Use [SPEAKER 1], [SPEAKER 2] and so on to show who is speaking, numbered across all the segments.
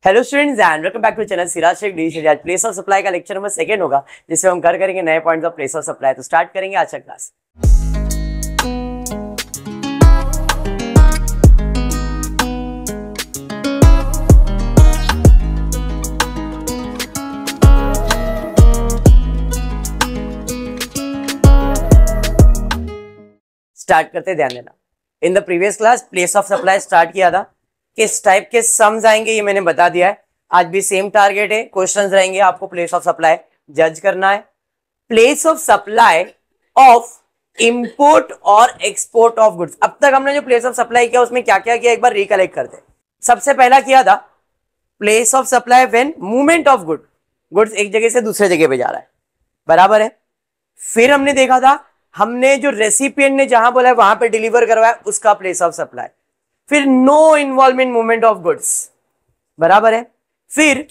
[SPEAKER 1] Hello students and welcome back to channel Siraj Shaikh D. आज place of supply का lecture number second होगा, जिसमें हम करेंगे नए points of place of supply. तो स्टार्ट करेंगे आज का क्लास। स्टार्ट करते, ध्यान देना। In the previous class place of supply start किया था। किस टाइप के सम्स आएंगे ये मैंने बता दिया है। आज भी सेम टारगेट है, क्वेश्चंस रहेंगे, आपको प्लेस ऑफ सप्लाई जज करना है। Place of supply of import और एक्सपोर्ट ऑफ गुड्स। अब तक हमने जो प्लेस ऑफ सप्लाई किया उसमें क्या क्या किया, एक बार रिकलेक्ट करते। सबसे पहला किया था place of supply when movement of goods एक जगह से दूसरे जगह पे जा रहा है, बराबर है। फिर हमने देखा था, हमने जो रेसिपिएंट ने जहां बोला है वहां पे डिलीवर करवाया, उसका प्लेस ऑफ सप्लाई। फिर no involvement movement of goods, बराबर है। फिर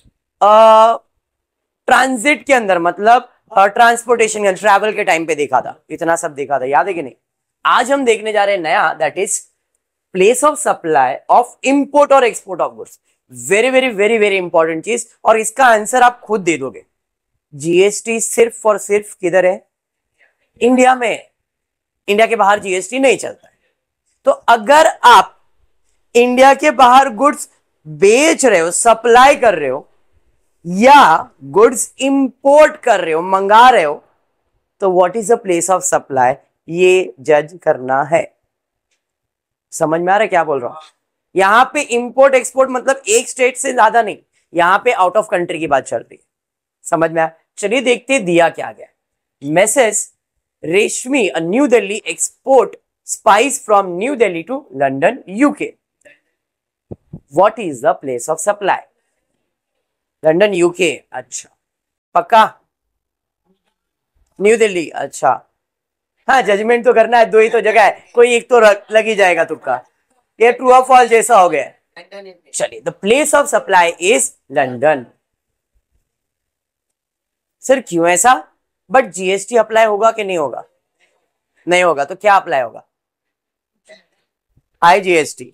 [SPEAKER 1] ट्रांजिट के अंदर, मतलब ट्रांसपोर्टेशन के ट्रैवल के टाइम पे देखा था। इतना सब देखा था, याद है कि नहीं। आज हम देखने जा रहे हैं नया, that is place of supply of import और export of goods. Very very very very important चीज, और इसका आंसर आप खुद दे दोगे। जीएसटी सिर्फ और सिर्फ किधर है? इंडिया में। इंडिया के बाहर जीएसटी नहीं चलता है। तो अगर आप इंडिया के बाहर गुड्स बेच रहे हो, सप्लाई कर रहे हो, या गुड्स इंपोर्ट कर रहे हो, मंगा रहे हो, तो what is the place of supply, ये जज करना है। समझ में आ रहा है क्या बोल रहा हूं? यहां पे इंपोर्ट एक्सपोर्ट मतलब एक स्टेट से ज्यादा नहीं, यहां पे आउट ऑफ कंट्री की बात चल रही है। समझ में आया? चलिए देखते दिया क्या गया। Message Reshmi New Delhi export spice from New Delhi to London UK. What is the place of supply? London UK. अच्छा पक्का? न्यू दिल्ली। अच्छा हाँ, जजमेंट तो करना है, दो ही तो जगह है, कोई एक तो लग ही जाएगा तुक्का। ये ट्रू और फॉल्स जैसा हो गया। चलिए, the place of supply is London. Sir क्यों ऐसा? बट जीएसटी अप्लाई होगा कि नहीं होगा? नहीं होगा, तो क्या अप्लाई होगा? IGST,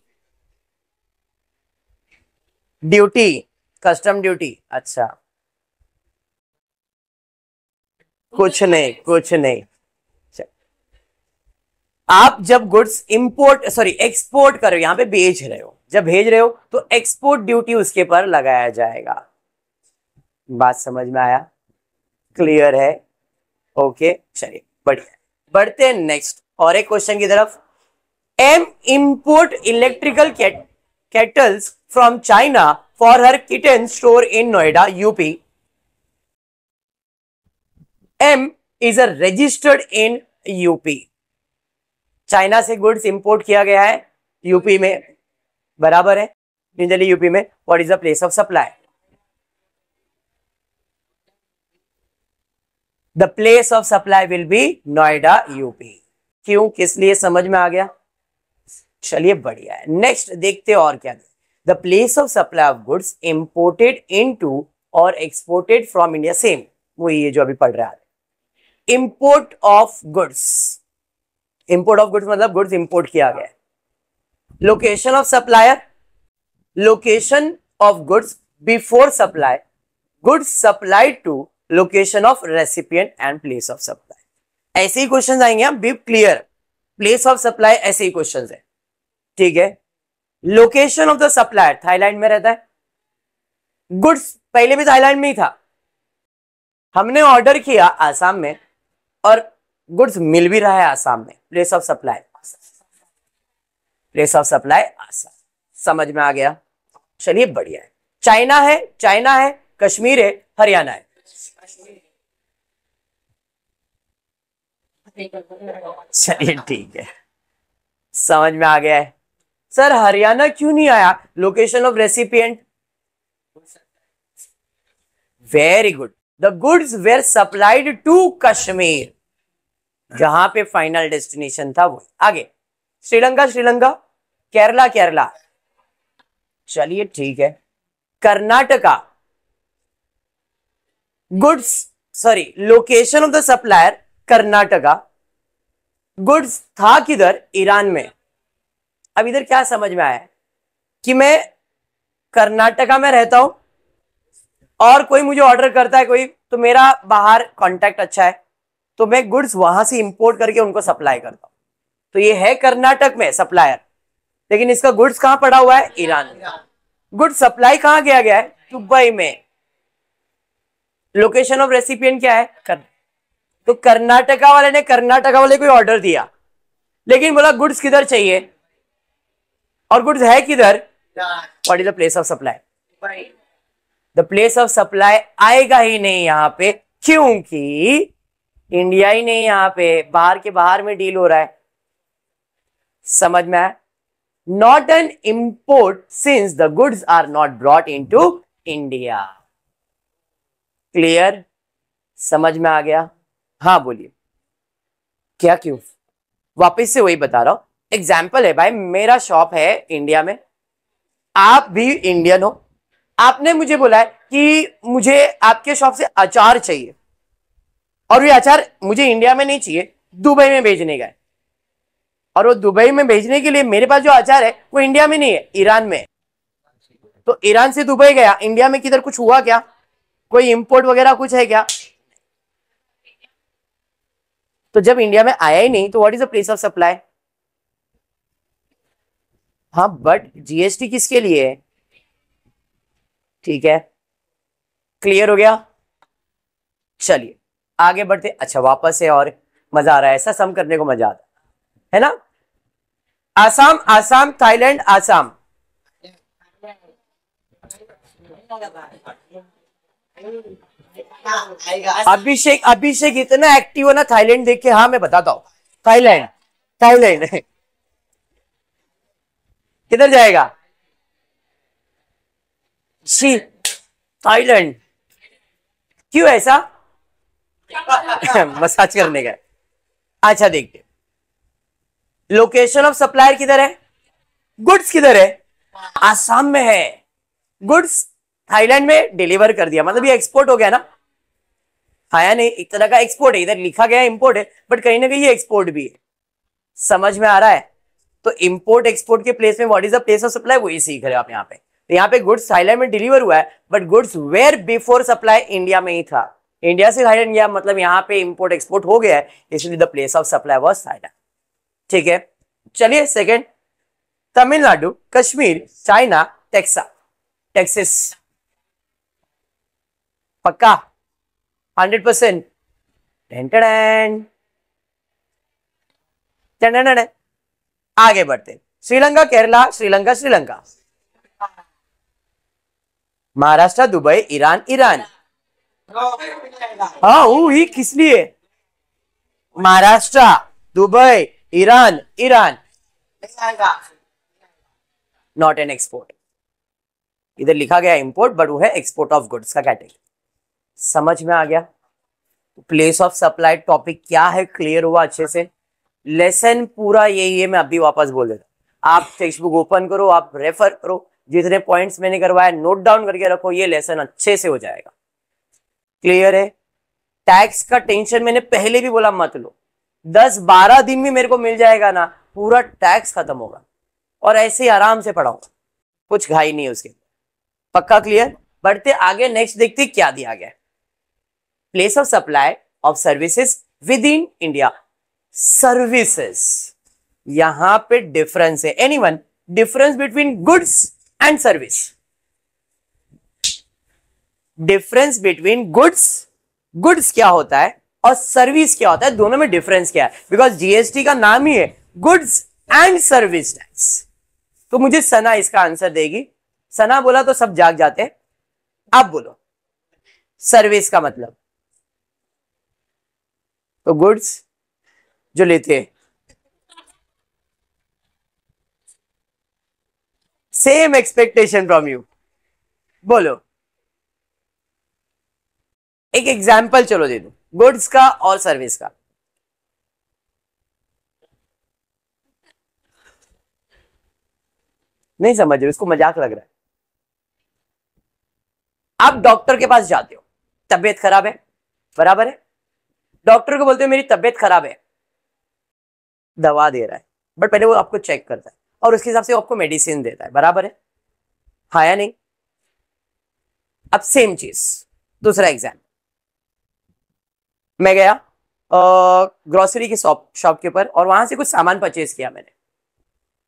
[SPEAKER 1] duty, custom duty. अच्छा कुछ नहीं, कुछ नहीं। आप जब गुड्स इंपोर्ट एक्सपोर्ट कर रहे हो, यहां पे बेच रहे हो, जब भेज रहे हो तो एक्सपोर्ट ड्यूटी उसके पर लगाया जाएगा। बात समझ में आया? क्लियर है? ओके चलिए बढ़िया, बढ़ते हैं नेक्स्ट और एक क्वेश्चन की तरफ। M import electrical kettles from China for her kitten store in Noida, UP. M is a registered in UP. China से गुड्स इंपोर्ट किया गया है यूपी में, बराबर है, न्यू दिल्ली यूपी में। What is the place of supply? The place of supply will B Noida UP. क्यों, किस लिए, समझ में आ गया? चलिए बढ़िया है। नेक्स्ट देखते और क्या। The place of supply of goods imported into or exported from India, same वही ये जो अभी पढ़ रहा है। Import of goods, import of goods मतलब goods import किया गया है। Location of supplier, location of goods before supply, goods supplied to location of recipient and place of supply। ऐसे ही क्वेश्चन आएंगे, आप be clear. Place of supply ऐसे ही क्वेश्चन है, ठीक है। Location of the supplier, Thailand में रहता है। गुड्स पहले भी थाईलैंड में ही था, हमने ऑर्डर किया आसाम में और गुड्स मिल भी रहा है आसाम में। Place of supply, place of supply Assam. समझ में आ गया? चलिए बढ़िया है। चाइना है, चाइना है, कश्मीर है, हरियाणा है। चलिए ठीक है, समझ में आ गया है। सर हरियाणा क्यों नहीं आया? Location of recipient. Very good, the goods were supplied to Kashmir, जहां पे फाइनल डेस्टिनेशन था वो। आगे श्रीलंका, श्रीलंका, केरला, केरला। चलिए ठीक है। Karnataka, goods location of the supplier Karnataka, goods था किधर? ईरान में। अब इधर क्या समझ में आया कि मैं कर्नाटका में रहता हूं और कोई मुझे ऑर्डर करता है कोई, तो मेरा बाहर कांटेक्ट अच्छा है, तो मैं गुड्स वहां से इंपोर्ट करके उनको सप्लाई करता हूं। तो ये है कर्नाटक में सप्लायर, लेकिन इसका गुड्स कहां पड़ा हुआ है? ईरान में। गुड्स सप्लाई कहां किया गया है? दुबई में। लोकेशन ऑफ रेसिपिएंट क्या है? तो कर्नाटका वाले को ऑर्डर दिया, लेकिन बोला गुड्स किधर चाहिए, और गुड्स है किधर? What is the place of supply? The place of supply आएगा ही नहीं यहां पे, क्योंकि इंडिया ही नहीं यहां पे, बाहर के बाहर में डील हो रहा है। समझ में आया? Not an import since the goods are not brought into India. Clear? समझ में आ गया? हाँ बोलिए, क्या क्यों? वापस से वही बता रहा हूं, एग्जाम्पल है भाई, मेरा शॉप है इंडिया में, आप भी इंडियन हो, आपने मुझे बोला है कि मुझे आपके शॉप से अचार चाहिए, और ये अचार मुझे इंडिया में नहीं चाहिए, दुबई में भेजने का है, और वो दुबई में भेजने के लिए मेरे पास जो अचार है वो इंडिया में नहीं है, ईरान में है। तो ईरान से दुबई गया, इंडिया में किधर कुछ हुआ क्या? कोई इंपोर्ट वगैरह कुछ है क्या? तो जब इंडिया में आया ही नहीं, तो what is the place of supply? हाँ, बट जीएसटी किसके लिए है? ठीक है, क्लियर हो गया? चलिए आगे बढ़ते। अच्छा वापस से, और मजा आ रहा है, ऐसा सम करने को मजा आता है ना? आसाम, आसाम, थाईलैंड, आसाम। अभिषेक, अभिषेक इतना एक्टिव है ना थाईलैंड देख के। हाँ मैं बताता हूं, थाईलैंड, थाईलैंड किधर जाएगा? सी, थाईलैंड। क्यों ऐसा? मसाज करने का। अच्छा देखते, लोकेशन ऑफ सप्लायर किधर है? गुड्स किधर है? आसाम में है। गुड्स थाईलैंड में डिलीवर कर दिया, मतलब ये एक्सपोर्ट हो गया ना? हाँ या नहीं? एक तरह का एक्सपोर्ट है, इधर लिखा गया इंपोर्ट है, बट कहीं ना कहीं ये एक्सपोर्ट भी है। समझ में आ रहा है? तो इंपोर्ट एक्सपोर्ट के प्लेस में what is the place of supply, वही सीख रहे हो आप यहाँ पे। तो यहाँ पे गुड्स थाईलैंड में डिलीवर हुआ है, but goods were before supply India में ही था, इंडिया से थाईलैंड गया, मतलब यहाँ पे इंपोर्ट एक्सपोर्ट हो गया है, इसलिए the place of supply was Thailand. ठीक है, चलिए second, Tamil Nadu, Kashmir, China, Texas. पक्का? 100%? आगे बढ़ते, श्रीलंका, केरला, श्रीलंका, महाराष्ट्र, दुबई, ईरान। हाँ वो ही किस लिए? Maharashtra, Dubai, Iran. Not an export, इधर लिखा गया इंपोर्ट, बट वो है एक्सपोर्ट ऑफ गुड्स का कैटेगरी। समझ में आ गया? प्लेस ऑफ सप्लाई टॉपिक क्या है, क्लियर हुआ अच्छे से? लेसन पूरा यही है, मैं अभी वापस बोल देता हूं, आप टेक्स्ट बुक ओपन करो, आप रेफर करो, जितने पॉइंट्स मैंने करवाया नोट डाउन करके रखो, ये लेसन अच्छे से हो जाएगा। क्लियर है? टैक्स का टेंशन मैंने पहले भी बोला मत लो, 10-12 दिन में मेरे को मिल जाएगा ना, पूरा टैक्स खत्म होगा, और ऐसे ही आराम से पढ़ाऊंगा, कुछ घाई नहीं है उसके। पक्का क्लियर? बढ़ते आगे, नेक्स्ट देखते क्या दिया गया। Place of supply of services with in India. Services, यहां पे डिफरेंस है, anyone? Difference between goods and service. Difference between goods क्या होता है और सर्विस क्या होता है, दोनों में डिफरेंस क्या है? बिकॉज जीएसटी का नाम ही है गुड्स एंड सर्विस टैक्स। तो मुझे सना इसका आंसर देगी। सना बोला तो सब जाग जाते हैं, आप बोलो सर्विस का मतलब। तो गुड्स जो लेते हैं, सेम एक्सपेक्टेशन फ्रॉम यू, बोलो एक एग्जाम्पल चलो दे दो, गुड्स का और सर्विस का। नहीं समझ रहे, इसको मजाक लग रहा है। आप डॉक्टर के पास जाते हो, तबीयत खराब है, बराबर है? डॉक्टर को बोलते हो मेरी तबीयत खराब है, दवा दे रहा है, बट पहले वो आपको चेक करता है और उसके हिसाब से आपको मेडिसिन देता है, बराबर है? हाँ या नहीं? अब सेम चीज, दूसरा एग्जाम, मैं गया ग्रोसरी की शॉप के ऊपर और वहां से कुछ सामान परचेज किया मैंने,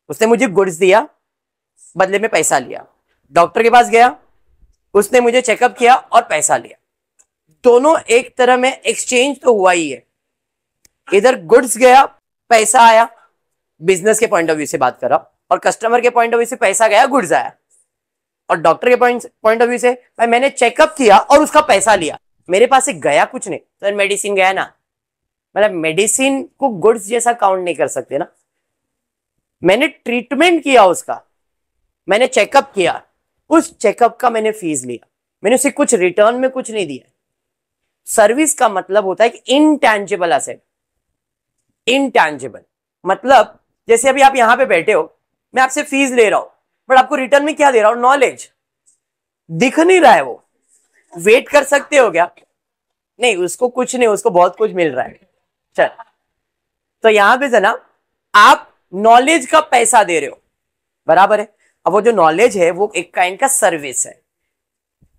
[SPEAKER 1] उसने मुझे गुड्स दिया, बदले में पैसा लिया। डॉक्टर के पास गया, उसने मुझे चेकअप किया और पैसा लिया। दोनों एक तरह में एक्सचेंज तो हुआ ही है, इधर गुड्स गया, पैसा आया, बिजनेस के पॉइंट ऑफ व्यू से बात कर रहा हूं, और कस्टमर के पॉइंट ऑफ व्यू से पैसा गया, गुड्स आया। और डॉक्टर के पॉइंट ऑफ व्यू से भाई मैंने चेकअप किया और उसका पैसा लिया, मेरे पास से गया कुछ नहीं, तो मेडिसिन गया ना, मतलब मेडिसिन को गुड्स जैसा काउंट नहीं कर सकते ना। मैंने ट्रीटमेंट किया उसका, मैंने चेकअप किया, उस चेकअप का मैंने फीस लिया, मैंने उसे कुछ रिटर्न में कुछ नहीं दिया। सर्विस का मतलब होता है कि इनटैंजिबल एसेट। इनटैंजिबल मतलब जैसे अभी आप यहां पे बैठे हो, मैं आपसे फीस ले रहा हूं, बट आपको रिटर्न में क्या दे रहा हूं? नॉलेज। दिख नहीं रहा है, वो वेट कर सकते हो क्या? नहीं, उसको कुछ नहीं, उसको बहुत कुछ मिल रहा है। चल, तो यहां पे ना आप नॉलेज का पैसा दे रहे हो, बराबर है। अब वो जो नॉलेज है वो एक काइंड का सर्विस है।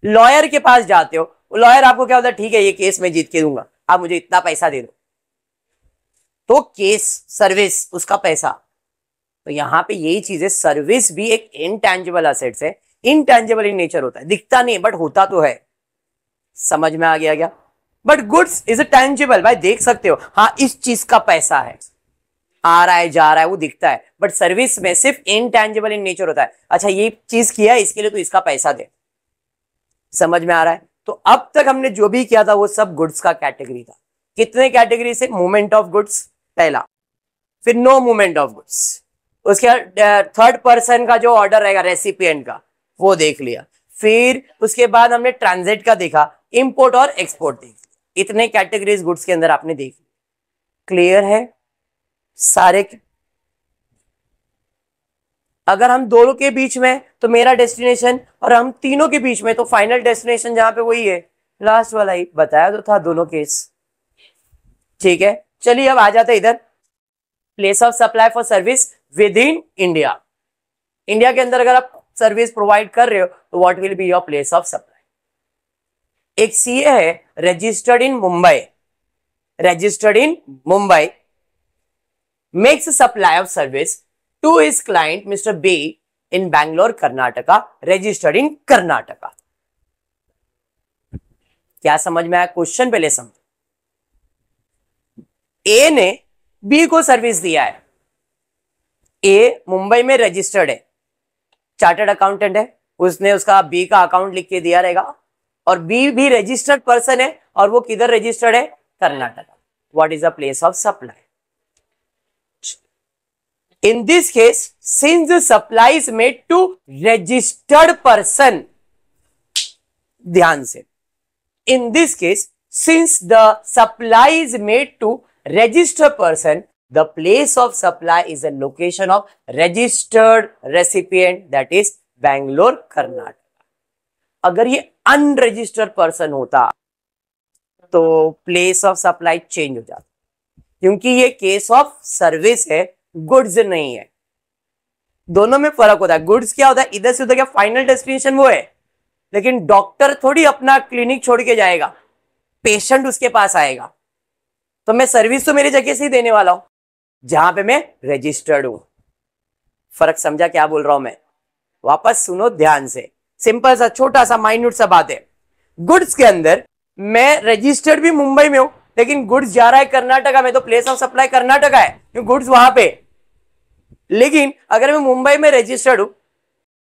[SPEAKER 1] लॉयर के पास जाते हो, लॉयर आपको क्या होता है, ठीक है ये केस मैं जीत के दूंगा, आप मुझे इतना पैसा दे दो, तो केस सर्विस उसका पैसा। तो यहां पे यही चीज है, सर्विस भी एक इनटैंजिबल एसेट्स है, इनटैंजिबल इन नेचर होता है, दिखता नहीं बट होता तो है। समझ में आ गया क्या? But goods is a tangible, भाई देख सकते हो, हाँ इस चीज का पैसा है, आ रहा है जा रहा है वो दिखता है, बट सर्विस में सिर्फ इनटैंजिबल इन नेचर होता है। अच्छा ये चीज किया इसके लिए तो इसका पैसा दे। समझ में आ रहा है? तो अब तक हमने जो भी किया था वो सब गुड्स का कैटेगरी था। कितने कैटेगरी से? मूवमेंट ऑफ गुड्स पहला, फिर नो मूवमेंट ऑफ गुड्स, उसके बाद थर्ड पर्सन का जो ऑर्डर रहेगा रेसिपिएंट का वो देख लिया, फिर उसके बाद हमने ट्रांजिट का देखा, इंपोर्ट और एक्सपोर्ट देख लिया। इतने कैटेगरीज गुड्स के अंदर आपने देख लिया। क्लियर है सारे? अगर हम दोनों के बीच में तो मेरा डेस्टिनेशन, और हम तीनों के बीच में तो फाइनल डेस्टिनेशन जहां पे वही है, लास्ट वाला ही बताया तो था दोनों केस। ठीक है, चलिए अब आ जाते हैं इधर, place of supply for service with in India. India के अंदर अगर आप सर्विस प्रोवाइड कर रहे हो तो what will be your place of supply? एक सीए है registered in Mumbai, registered in Mumbai, makes a supply of service to his client Mr. B in Bangalore, Karnataka, registered in Karnataka. क्या समझ में आया? क्वेश्चन पहले समझो। ए ने बी को सर्विस दिया है, ए मुंबई में रजिस्टर्ड है, चार्टर्ड अकाउंटेंट है, उसने उसका बी का अकाउंट लिख के दिया रहेगा, और बी भी रजिस्टर्ड पर्सन है, और वो किधर रजिस्टर्ड है? Karnataka. What is the place of supply? In this case, since the supply is made to registered person, ध्यान से, in this case, since the supply is made to registered person, the place of supply is a location of registered recipient, that is Bangalore, Karnataka. अगर ये unregistered person होता तो place of supply change हो जाता, क्योंकि ये case of service है, goods नहीं है। दोनों में फर्क होता है। गुड्स क्या होता है, इधर से उधर क्या फाइनल डेस्टिनेशन वो है, लेकिन डॉक्टर थोड़ी अपना क्लिनिक छोड़ के जाएगा, पेशेंट उसके पास आएगा, तो मैं सर्विस तो मेरी जगह से ही देने वाला हूं जहां पे मैं रजिस्टर्ड हूं। फर्क समझा क्या बोल रहा हूं मैं? वापस सुनो ध्यान से, सिंपल सा छोटा सा माइन्यूट सा बात है। गुड्स के अंदर मैं रजिस्टर्ड भी मुंबई में हूं, लेकिन गुड्स जा रहा है कर्नाटका में, तो प्लेस ऑफ सप्लाई कर्नाटका है, क्योंकि गुड्स वहां पे। लेकिन अगर मैं मुंबई में रजिस्टर्ड हूं,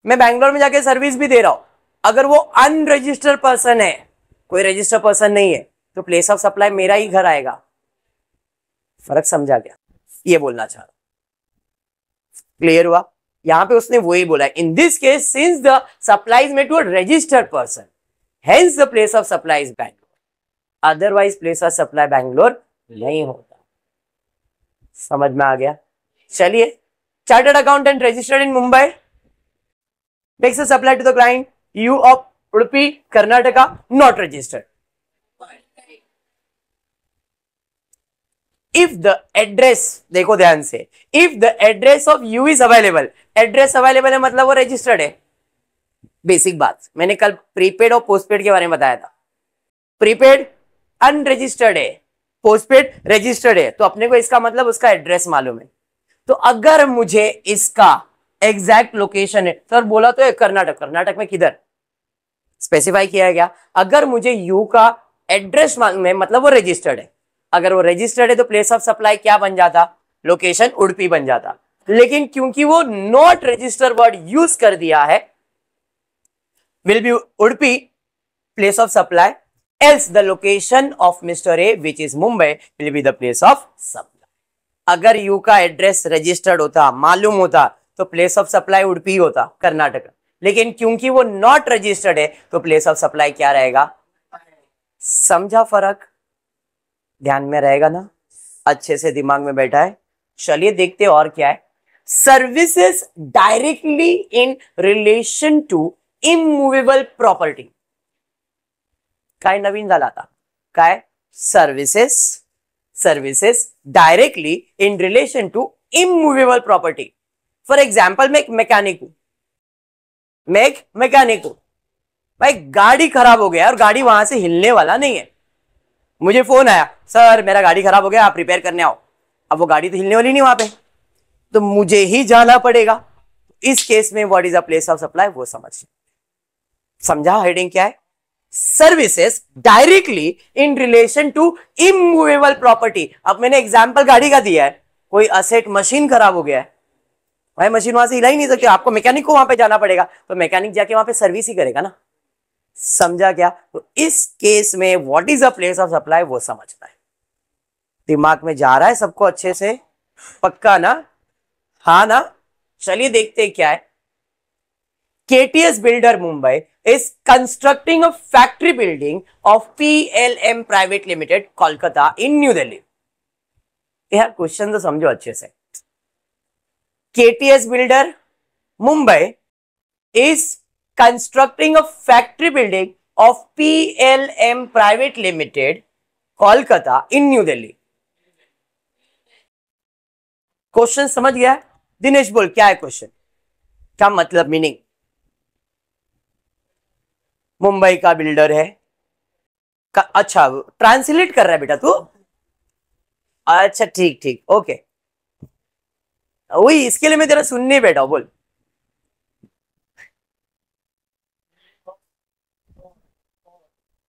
[SPEAKER 1] मैं बैंगलोर में जाके सर्विस भी दे रहा हूं, अगर वो अनरजिस्टर्ड पर्सन है, कोई रजिस्टर्ड पर्सन नहीं है, तो प्लेस ऑफ सप्लाई मेरा ही घर आएगा। फर्क समझा क्या? ये बोलना चाह रहा। क्लियर हुआ? यहां पे उसने वही बोला, in this case since the supply is made to a registered person, hence the place of supply is Bangalore, otherwise place of supply Bangalore नहीं होता। समझ में आ गया? चलिए, chartered accountant registered in Mumbai, makes a supply to the client U of Udupi, Karnataka, not registered. If the address, देखो ध्यान से, if the address of U is available, address available है मतलब वो registered है, बेसिक बात, मैंने कल प्रीपेड और पोस्टपेड के बारे में बताया था। प्रीपेड अनरजिस्टर्ड है, पोस्टपेड रजिस्टर्ड है, तो अपने को इसका मतलब उसका एड्रेस मालूम है। तो अगर मुझे इसका एग्जैक्ट लोकेशन है, सर बोला तो है कर्नाटक, कर्नाटक में किधर स्पेसिफाई किया है क्या? अगर मुझे यू का एड्रेस मालूम है, मतलब वो रजिस्टर्ड है। अगर वो रजिस्टर्ड है तो प्लेस ऑफ सप्लाई क्या बन जाता? लोकेशन उडुपी बन जाता। लेकिन क्योंकि वो नॉट रजिस्टर वर्ड यूज कर दिया है, will be Udupi place of supply, else the location of Mr. A which is Mumbai will be the place of supply। अगर यू का एड्रेस रजिस्टर्ड होता, मालूम होता, तो प्लेस ऑफ सप्लाई उडुपी होता, कर्नाटक। लेकिन क्योंकि वो नॉट रजिस्टर्ड है तो प्लेस ऑफ सप्लाई क्या रहेगा? समझा फर्क? ध्यान में रहेगा ना? अच्छे से दिमाग में बैठा है। चलिए देखते हैं और क्या है। Services directly in relation to immovable property, काय नवीन झाला आता? काय? Services, services directly in relation to immovable property. For example मैं एक मैकेनिक हूं, मैं एक मैकेनिक हूं, भाई गाड़ी खराब हो गया और गाड़ी वहां से हिलने वाला नहीं है। मुझे फोन आया, सर मेरा गाड़ी खराब हो गया, आप रिपेयर करने आओ। अब वो गाड़ी तो हिलने वाली नहीं वहां पे, तो मुझे ही जाना पड़ेगा। इस केस में what is a place of supply, वो समझा हेडिंग क्या है? Services directly in relation to immovable property. अब मैंने एग्जांपल गाड़ी का दिया है, कोई असेट मशीन खराब हो गया है, भाई मशीन वहां से हिला ही नहीं सकती, आपको मैकेनिक को वहां पे जाना पड़ेगा, तो मैकेनिक जाके वहां पे सर्विस ही करेगा ना। समझा क्या? तो इस केस में what is a place of supply, वो समझना है। दिमाग में जा रहा है सबको अच्छे से? पक्का ना? हाँ ना? चलिए देखते हैं क्या है। KTS Builder Mumbai is constructing a factory building of PLM Private Limited, Kolkata in New Delhi। यार क्वेश्चन तो समझो अच्छे से। KTS Builder Mumbai is constructing a factory building of PLM Private Limited, Kolkata in New Delhi। Question समझ गया? दिनेश बोल क्या है क्वेश्चन, क्या मतलब मीनिंग? मुंबई का बिल्डर है अच्छा ट्रांसलेट कर रहा है बेटा तू? अच्छा ठीक ठीक ओके, वही इसके लिए मैं तेरा सुनने बैठा हूं। बोल।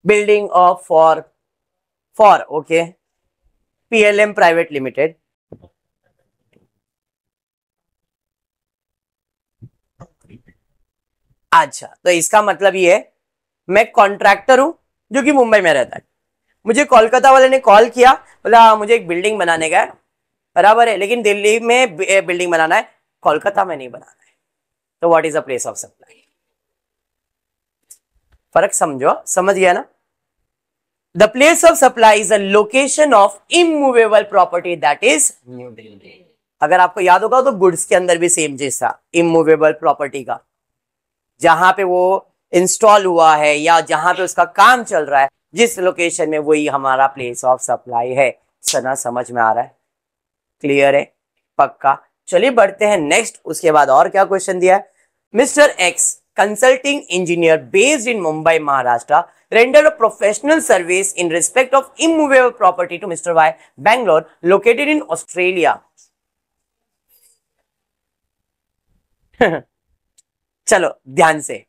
[SPEAKER 1] Building of for okay PLM private limited. अच्छा तो इसका मतलब ये है, मैं कॉन्ट्रैक्टर हूं जो कि मुंबई में रहता है, मुझे कोलकाता वाले ने कॉल किया, बोला मुझे एक बिल्डिंग बनाने का है, बराबर है, लेकिन दिल्ली में बिल्डिंग बनाना है, कोलकाता में नहीं बनाना है, तो what is the place of supply? फर्क समझो, समझ गया ना? The place of supply is the location of immovable property that is new Delhi. अगर आपको याद होगा तो गुड्स के अंदर भी सेम चीज था, इमूवेबल प्रॉपर्टी का, जहां पे वो इंस्टॉल हुआ है या जहां पे उसका काम चल रहा है, जिस लोकेशन में, वही हमारा प्लेस ऑफ सप्लाई है। सना समझ में आ रहा है? क्लियर है? पक्का? चलिए बढ़ते हैं नेक्स्ट। उसके बाद और क्या क्वेश्चन दिया है? Mister x consulting engineer based in Mumbai Maharashtra rendered a professional service in respect of immovable property to Mr. Y, Bangalore, located in Australia। चलो ध्यान से,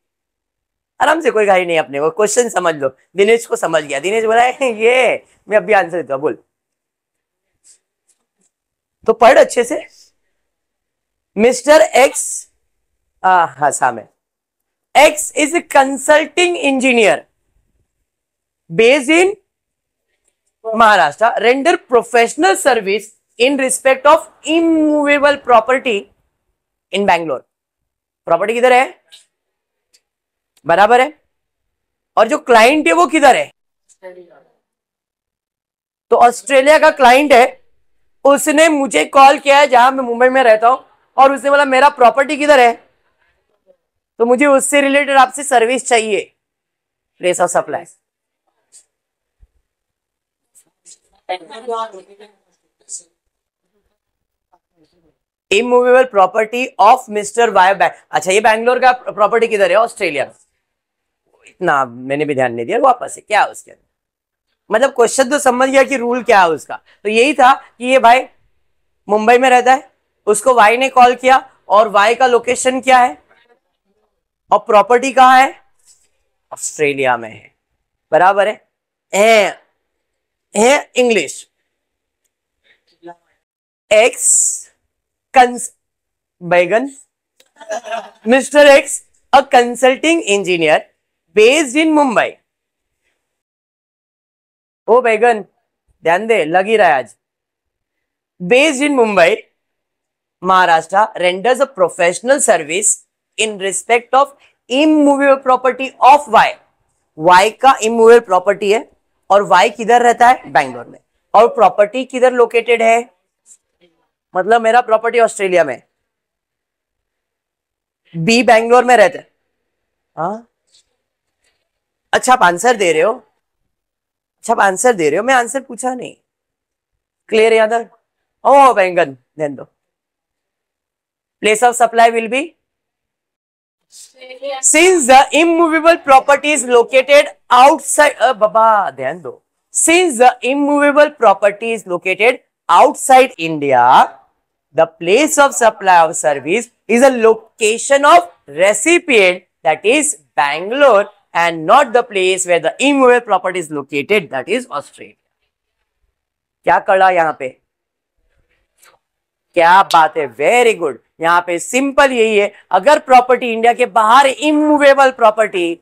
[SPEAKER 1] आराम से, कोई घाई नहीं अपने को, क्वेश्चन समझ लो। दिनेश को समझ गया, दिनेश बोला है ये मैं अभी आंसर देता हूं। बोल तो पढ़ अच्छे से। मिस्टर एक्स, हाँ सामने, x is a consulting engineer based in Maharashtra, render professional service in respect of immovable property in Bangalore। Property किधर है? बराबर है। और जो क्लाइंट है वो किधर है? तो ऑस्ट्रेलिया का क्लाइंट है, उसने मुझे कॉल किया है जहां मैं मुंबई में रहता हूं, और उसने बोला मेरा प्रॉपर्टी किधर है, तो मुझे उससे रिलेटेड आपसे सर्विस चाहिए, place of supply. Immovable property of mister Y. अच्छा, ये बैंगलोर का प्रॉपर्टी किधर है? ऑस्ट्रेलिया। इतना मैंने भी ध्यान नहीं दिया, वापस है क्या उसके अंदर, मतलब क्वेश्चन तो समझ गया कि रूल क्या है उसका। तो यही था कि ये भाई मुंबई में रहता है, उसको वाई ने कॉल किया, और वाई का लोकेशन क्या है और प्रॉपर्टी कहां है? ऑस्ट्रेलिया में है। बराबर है इंग्लिश। एक्स बैगन, mister X a consulting engineer based in Mumbai. ओ बैगन, ध्यान दे, लग ही रहा है आज। Based in Mumbai Maharashtra, renders a professional service in respect of immovable property of Y। Y का immovable property है, और Y किधर रहता है? बैंगलोर में। और प्रॉपर्टी किधर लोकेटेड है? मतलब मेरा प्रॉपर्टी ऑस्ट्रेलिया में, बी बैंगलोर में रहता है। हाँ, अच्छा आप आंसर दे रहे हो, अच्छा आप आंसर दे रहे हो, मैं आंसर पूछा नहीं। क्लियर याद है? ओ बैंगन, ध्यान दो। Place of supply will be, since the immovable property is located outside, baba ध्यान दो, since the immovable property is located outside India, the place of supply of service is a location of recipient, that is Bangalore, and not the place where the immovable property is located, that is Australia। क्या कड़ा यहां पे? क्या बात है, very good. यहां पे simple यही है, अगर प्रॉपर्टी इंडिया के बाहर इमूवेबल प्रॉपर्टी,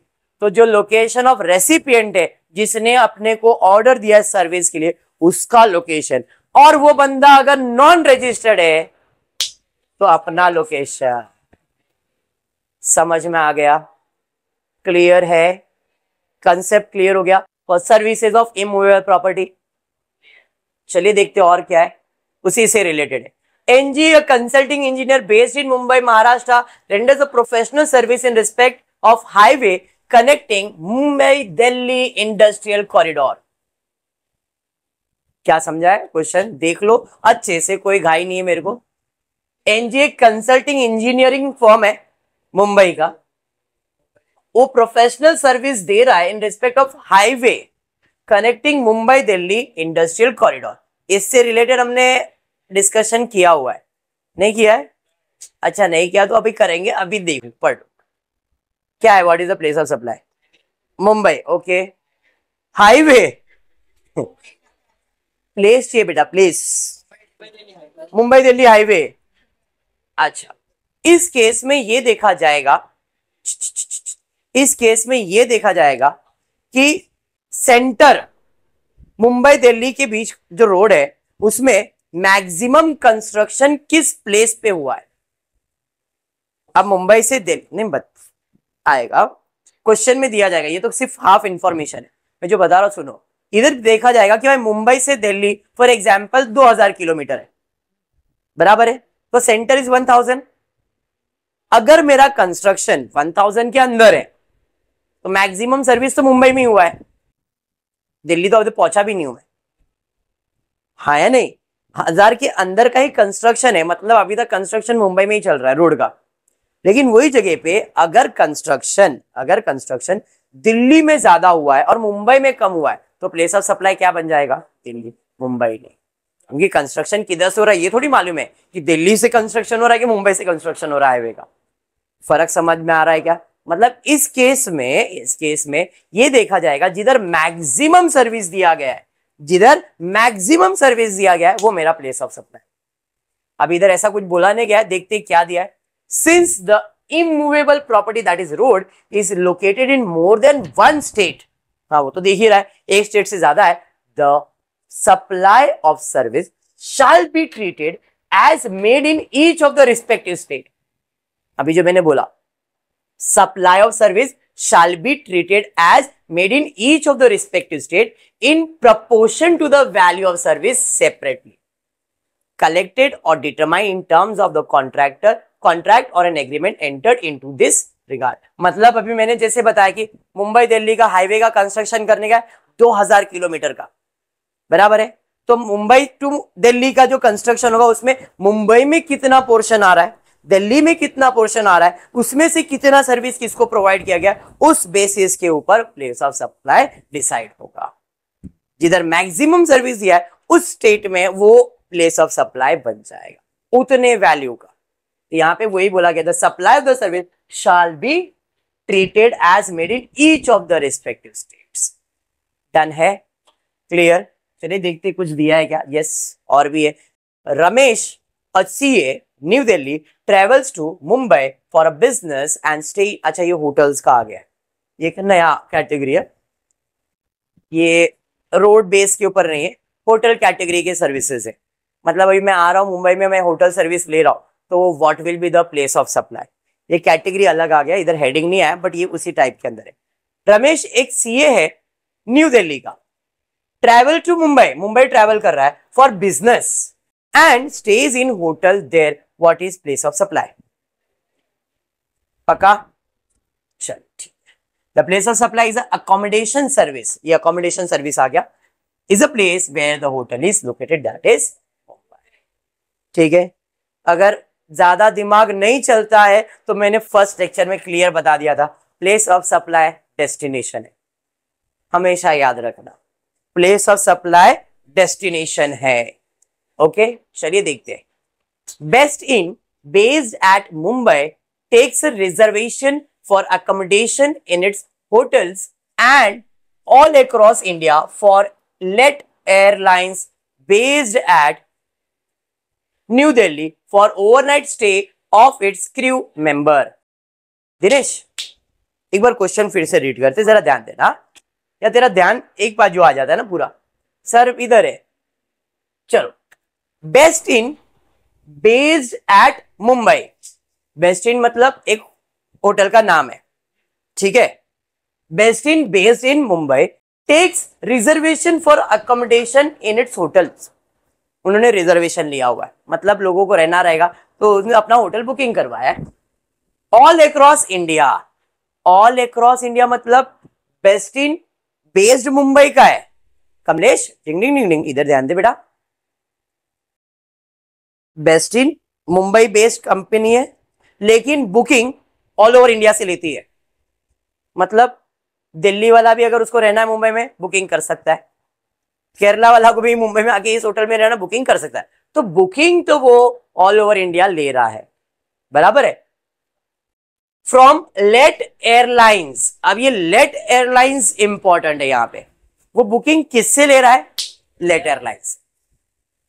[SPEAKER 1] तो जो लोकेशन ऑफ रेसिपिएंट है, जिसने अपने को ऑर्डर दिया है सर्विस के लिए, उसका लोकेशन, और वो बंदा अगर नॉन रजिस्टर्ड है तो अपना लोकेशन। समझ में आ गया? क्लियर है? कंसेप्ट क्लियर हो गया for services of immovable property. चलिए देखते हैं और क्या है, उसी से रिलेटेड है। NG, a consulting engineer based in Mumbai, Maharashtra, renders a professional service in respect of highway connecting Mumbai-Delhi Industrial Corridor। क्या समझा है क्वेश्चन? देख लो अच्छे से, कोई घाई नहीं है मेरे को। NG एक कंसल्टिंग इंजीनियरिंग फर्म है मुंबई का, वो प्रोफेशनल सर्विस दे रहा है in respect of highway connecting Mumbai Delhi industrial corridor. इससे रिलेटेड हमने डिस्कशन किया हुआ है, नहीं किया है? अच्छा नहीं किया तो अभी करेंगे, अभी देख पढ़ क्या है। What is the place of supply? Mumbai. Okay, highway place चाहिए बेटा, प्लेस मुंबई दिल्ली हाईवे। अच्छा, इस केस में ये देखा जाएगा, इस केस में ये देखा जाएगा कि सेंटर मुंबई दिल्ली के बीच जो रोड है, उसमें मैक्सिमम कंस्ट्रक्शन किस प्लेस पे हुआ है। अब मुंबई से दिल्ली नहीं आएगा, क्वेश्चन में दिया जाएगा, ये तो सिर्फ हाफ इंफॉर्मेशन है, मैं जो बता रहा हूं सुनो। इधर देखा जाएगा कि भाई मुंबई से दिल्ली फॉर एग्जांपल 2000 किलोमीटर है, बराबर है, तो सेंटर इज 1000। अगर मेरा कंस्ट्रक्शन 1000 के अंदर है तो मैक्सिमम सर्विस तो मुंबई में हुआ है, दिल्ली तो अभी पहुंचा भी नहीं हूं मैं, हाँ या नहीं? 1000 के अंदर का ही कंस्ट्रक्शन है, मतलब अभी तक कंस्ट्रक्शन मुंबई में ही चल रहा है रोड का। लेकिन वही जगह पे अगर कंस्ट्रक्शन दिल्ली में ज्यादा हुआ है और मुंबई में कम हुआ है, तो प्लेस ऑफ सप्लाई क्या बन जाएगा? दिल्ली, मुंबई नहीं। क्योंकि कंस्ट्रक्शन किधर से हो रहा है ये थोड़ी मालूम है कि दिल्ली से कंस्ट्रक्शन हो रहा है कि मुंबई से कंस्ट्रक्शन हो रहा है हाईवे का। फर्क समझ में आ रहा है क्या? मतलब इस केस में ये देखा जाएगा जिधर मैक्सिमम सर्विस दिया गया है, जिधर मैक्सिमम सर्विस दिया गया है वो मेरा प्लेस ऑफ सप्लाई। अब इधर ऐसा कुछ बोला नहीं गया, देखते क्या दिया है। Since the immovable property that is road is located in more than one state, हाँ वो तो देख ही रहा है, एक स्टेट से ज्यादा है, the supply of service shall be treated as made in each of the respective state. अभी जो मैंने बोला, supply of service shall be treated as made in each of the respective state in proportion to the value of service separately collected or determined in terms of the contract or an agreement entered into this regard। मतलब अभी मैंने जैसे बताया कि मुंबई दिल्ली का highway का construction करने का 2000 किलोमीटर का, बराबर है, तो मुंबई टू दिल्ली का जो कंस्ट्रक्शन होगा उसमें मुंबई में कितना पोर्शन आ रहा है, दिल्ली में कितना पोर्शन आ रहा है, उसमें से कितना सर्विस किसको प्रोवाइड किया गया, उस बेसिस के ऊपर प्लेस ऑफ सप्लाई डिसाइड होगा। जिधर मैक्सिमम सर्विस दिया है उस स्टेट में वो प्लेस ऑफ सप्लाई बन जाएगा उतने वैल्यू का। तो यहां पे वही बोला गया था, supply of the service shall be treated as made in each of the respective states. Done है, क्लियर। चलिए देखते कुछ दिया है क्या। यस, और भी है। Ramesh a CA New Delhi travels to Mumbai for a business and stay. अच्छा, ये होटल्स का आ गया, ये एक नया कैटेगरी है, ये रोड बेस के ऊपर नहीं है, होटल कैटेगरी के सर्विसेज है। मतलब अभी मैं आ रहा हूं मुंबई में, मैं होटल सर्विस ले रहा हूं, तो what will be the place of supply. ये कैटेगरी अलग आ गया, इधर हेडिंग नहीं आया, बट ये उसी टाइप के अंदर है। रमेश एक सीए है न्यू दिल्ली का, travel to Mumbai, Mumbai travel कर रहा है for business and stays in hotel there, what is place of supply. पक्का, चल ठीक। The place of supply is accommodation service, ये अकोमोडेशन सर्विस आ गया, is a place where the hotel is located, that is Mumbai. ठीक है, अगर ज्यादा दिमाग नहीं चलता है तो मैंने फर्स्ट लेक्चर में क्लियर बता दिया था, प्लेस ऑफ सप्लाई डेस्टिनेशन है, हमेशा याद रखना, प्लेस ऑफ सप्लाई डेस्टिनेशन है। ओके, चलिए देखते हैं। Best Inn based at Mumbai takes reservation for accommodation in its hotels and all across India for late airlines based at New Delhi for overnight stay of its crew member. Dinesh, एक बार question फिर से read करते, जरा ध्यान देना, या तेरा ध्यान एक बाजू आ जाता है ना पूरा, सर इधर है। चलो, Best Inn based at Mumbai, Best Inn मतलब एक होटल का नाम है, ठीक है। Best Inn based in Mumbai takes reservation for accommodation in its hotels, उन्होंने रिजर्वेशन लिया हुआ है, मतलब लोगों को रहना रहेगा तो उसने अपना होटल बुकिंग करवाया है। All across India, all across India मतलब बेस्ट इन बेस्ड मुंबई का है। कमलेश, डिंग डिंग डिंग डिंग, इधर ध्यान दे बेटा, best in Mumbai based company है, लेकिन बुकिंग ऑल ओवर इंडिया से लेती है। मतलब दिल्ली वाला भी अगर उसको रहना है मुंबई में बुकिंग कर सकता है, केरला वाला को भी मुंबई में आके इस होटल में रहना बुकिंग कर सकता है, तो बुकिंग तो वो ऑल ओवर इंडिया ले रहा है, बराबर है। फ्रॉम लेट एयरलाइंस, अब ये लेट एयरलाइंस इंपॉर्टेंट है यहां पे, वो बुकिंग किससे ले रहा है, लेट एयरलाइंस,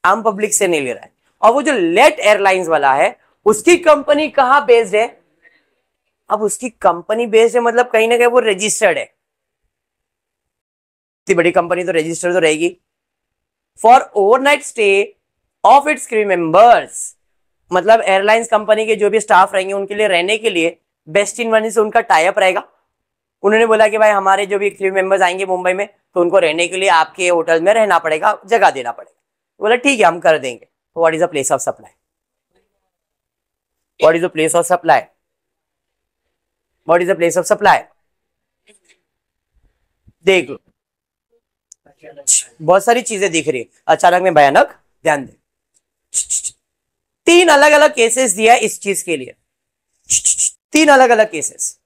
[SPEAKER 1] आम पब्लिक से नहीं ले रहा है। और वो जो लेट एयरलाइंस वाला है उसकी कंपनी कहां बेस्ड है, अब उसकी कंपनी बेस्ड है मतलब कहीं ना कहीं वो रजिस्टर्ड है, इतनी बड़ी कंपनी तो रजिस्टर्ड तो रहेगी। For overnight stay of its crew members, मतलब एयरलाइंस कंपनी के जो भी स्टाफ रहेंगे उनके लिए रहने के लिए बेस्ट इन वन से उनका टाई अप रहेगा। उन्होंने बोला कि भाई हमारे जो भी क्रू मेंबर्स आएंगे मुंबई में तो उनको रहने के लिए आपके होटल में रहना पड़ेगा, जगह देना पड़ेगा। बोला ठीक है हम कर देंगे। तो what is the place of supply, what is the place of supply, what is the place of supply, देख लो बहुत सारी चीजें दिख रही है अचानक में भयानक, ध्यान दे। तीन अलग अलग केसेस दिया है इस चीज के लिए, तीन अलग अलग केसेस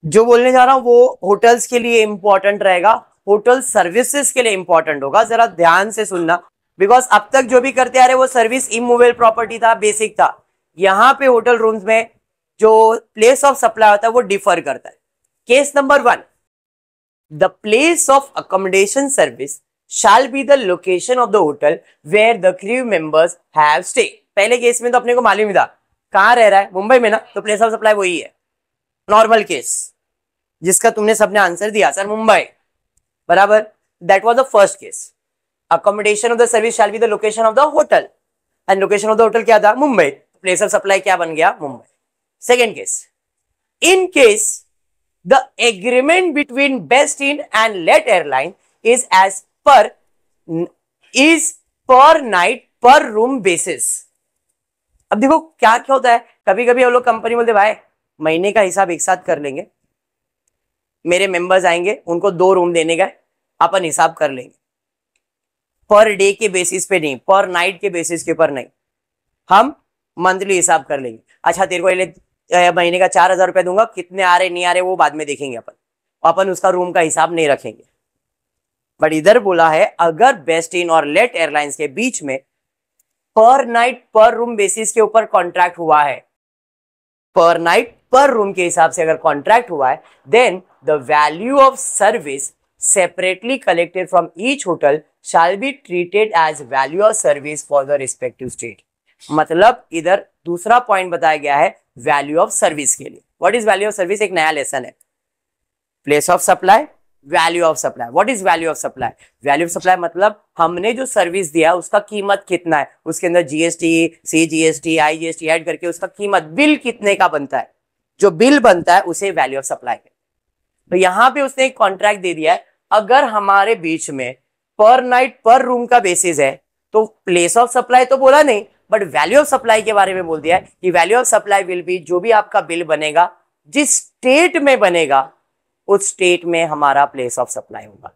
[SPEAKER 1] जो बोलने जा रहा हूं वो होटल्स के लिए इंपॉर्टेंट रहेगा, होटल सर्विसेज के लिए इंपॉर्टेंट होगा, जरा ध्यान से सुनना। बिकॉज अब तक जो भी करते आ रहे वो सर्विस इमूवेबल प्रॉपर्टी था, बेसिक था। यहां पे होटल रूम्स में जो प्लेस ऑफ सप्लाई होता है वो डिफर करता है। Case number 1, the place of accommodation service shall be the location of the hotel where the crew members have stay। पहले केस में तो अपने को मालूम ही था कहां रह रहा है, मुंबई में ना, तो प्लेस ऑफ सप्लाई वही है। नॉर्मल केस जिसका तुमने सबने आंसर दिया सर मुंबई, बराबर, that was the first case. Accommodation of the service shall be the location of the hotel and location of the hotel क्या था, मुंबई, प्लेस ऑफ सप्लाई क्या बन गया, Mumbai. Second case, in case the agreement between best in and let airline is as पर night पर room basis. अब देखो क्या क्या होता है, कभी कभी हम लोग कंपनी बोलते भाई महीने का हिसाब एक साथ कर लेंगे, मेरे मेंबर्स आएंगे उनको 2 रूम देने का अपन हिसाब कर लेंगे। पर डे के बेसिस पे नहीं, पर नाइट के बेसिस के ऊपर नहीं, हम मंथली हिसाब कर लेंगे। अच्छा तेरे को महीने का 4,000 रुपया दूंगा, कितने आ रहे नहीं आ रहे वो बाद में देखेंगे अपन उसका रूम का हिसाब नहीं रखेंगे। बट इधर बोला है अगर बेस्ट इन और लेट एयरलाइंस के बीच में पर नाइट पर रूम बेसिस के ऊपर कॉन्ट्रैक्ट हुआ है, पर नाइट पर रूम के हिसाब से अगर कॉन्ट्रैक्ट हुआ है, then the value of service separately collected from each hotel shall be treated as value of service for the respective state. मतलब इधर दूसरा पॉइंट बताया गया है वैल्यू ऑफ सर्विस के लिए। What is value of service, एक नया लेसन है। Place of supply, value of supply. What is value of supply? Value of supply मतलब हमने जो सर्विस दिया उसका कीमत कितना है, उसके अंदर जीएसटी, सीजीएसटी, आईजीएसटी ऐड करके उसका कीमत बिल कितने का बनता है, जो बिल बनता है उसे वैल्यू ऑफ सप्लाई है। तो यहां पे उसने एक कॉन्ट्रैक्ट दे दिया है, अगर हमारे बीच में पर नाइट पर रूम का बेसिस है तो प्लेस ऑफ सप्लाई तो बोला नहीं, बट वैल्यू ऑफ सप्लाई के बारे में बोल दिया है कि value of supply will B, जो भी आपका बिल बनेगा जिस स्टेट में बनेगा उस स्टेट में हमारा प्लेस ऑफ सप्लाई होगा।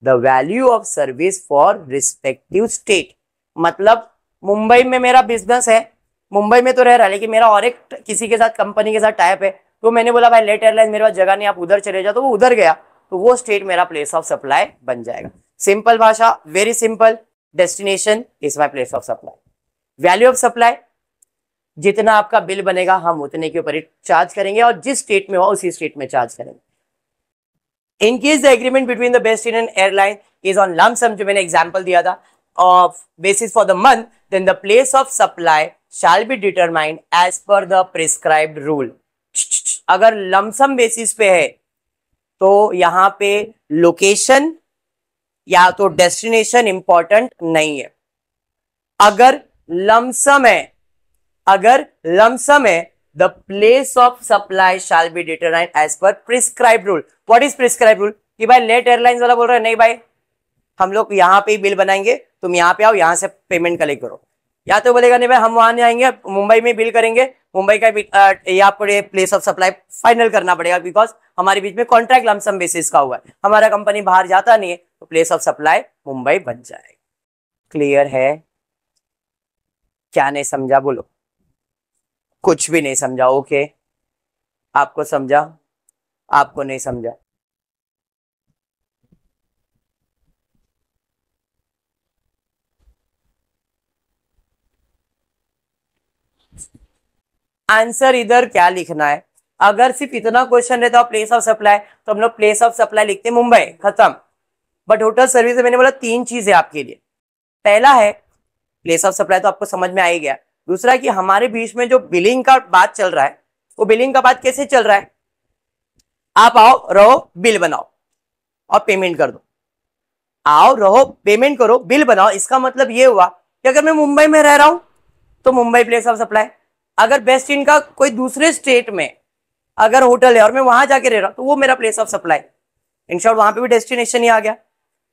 [SPEAKER 1] The value of service for respective state, मतलब मुंबई में मेरा बिजनेस है, मुंबई में तो रह रहा है, लेकिन मेरा और एक किसी के साथ कंपनी के साथ टाइप है, तो मैंने बोला भाई लेट एयरलाइन मेरे पास जगह नहीं, आप उधर चले जाओ, तो वो उधर गया, तो वो स्टेट मेरा प्लेस ऑफ सप्लाई बन जाएगा। सिंपल भाषा, very simple, destination is my place of supply. Value of supply, जितना आपका बिल बनेगा हम उतने के ऊपर चार्ज करेंगे, और जिस स्टेट में हो उसी स्टेट में चार्ज करेंगे। In case the agreement between the best Indian airline is on lump sum, जो मैंने एग्जांपल दिया था, of basis for the month, then the place of supply shall be determined as per the prescribed rule. अगर lump sum basis पे है तो यहां पे लोकेशन या तो डेस्टिनेशन इंपॉर्टेंट नहीं है। अगर लमसम है, the place of supply shall be determined as per prescribe rule. What is prescribe rule? कि भाई लेट एयरलाइंस वाला बोल रहा है नहीं भाई हम लोग यहाँ पे ही बिल बनाएंगे, तुम यहाँ पे आओ, यहाँ से पेमेंट कलेक्ट करो। या तो बोलेगा नहीं भाई हम वहां जाएंगे, मुंबई में बिल करेंगे, मुंबई का ये आपको प्लेस ऑफ सप्लाई फाइनल करना पड़ेगा, बिकॉज हमारे बीच में कॉन्ट्रैक्ट लमसम बेसिस का हुआ है, हमारा कंपनी बाहर जाता नहीं है, तो प्लेस ऑफ सप्लाई मुंबई बन जाएगा। क्लियर है? क्या नहीं समझा बोलो? कुछ भी नहीं समझा? ओके, आपको समझा, आपको नहीं समझा? आंसर इधर क्या लिखना है? अगर सिर्फ इतना क्वेश्चन रहता प्लेस ऑफ सप्लाई, तो हम लोग प्लेस ऑफ सप्लाई लिखते मुंबई, खत्म। बट होटल सर्विस में मैंने बोला 3 चीज है आपके लिए। पहला है प्लेस ऑफ सप्लाई, तो आपको समझ में आ ही गया। दूसरा कि हमारे बीच में जो बिलिंग का बात चल रहा है, वो बिलिंग का बात कैसे चल रहा है? आप आओ रहो बिल बनाओ और पेमेंट कर दो, आओ रहो पेमेंट करो बिल बनाओ। इसका मतलब ये हुआ कि अगर मैं मुंबई में रह रहा हूं तो मुंबई प्लेस ऑफ सप्लाई, अगर बेस्ट इन का कोई दूसरे स्टेट में अगर होटल है और मैं वहां जाके रह रहा हूं तो वो मेरा place of supply. In short वहां पे भी डेस्टिनेशन ही आ गया।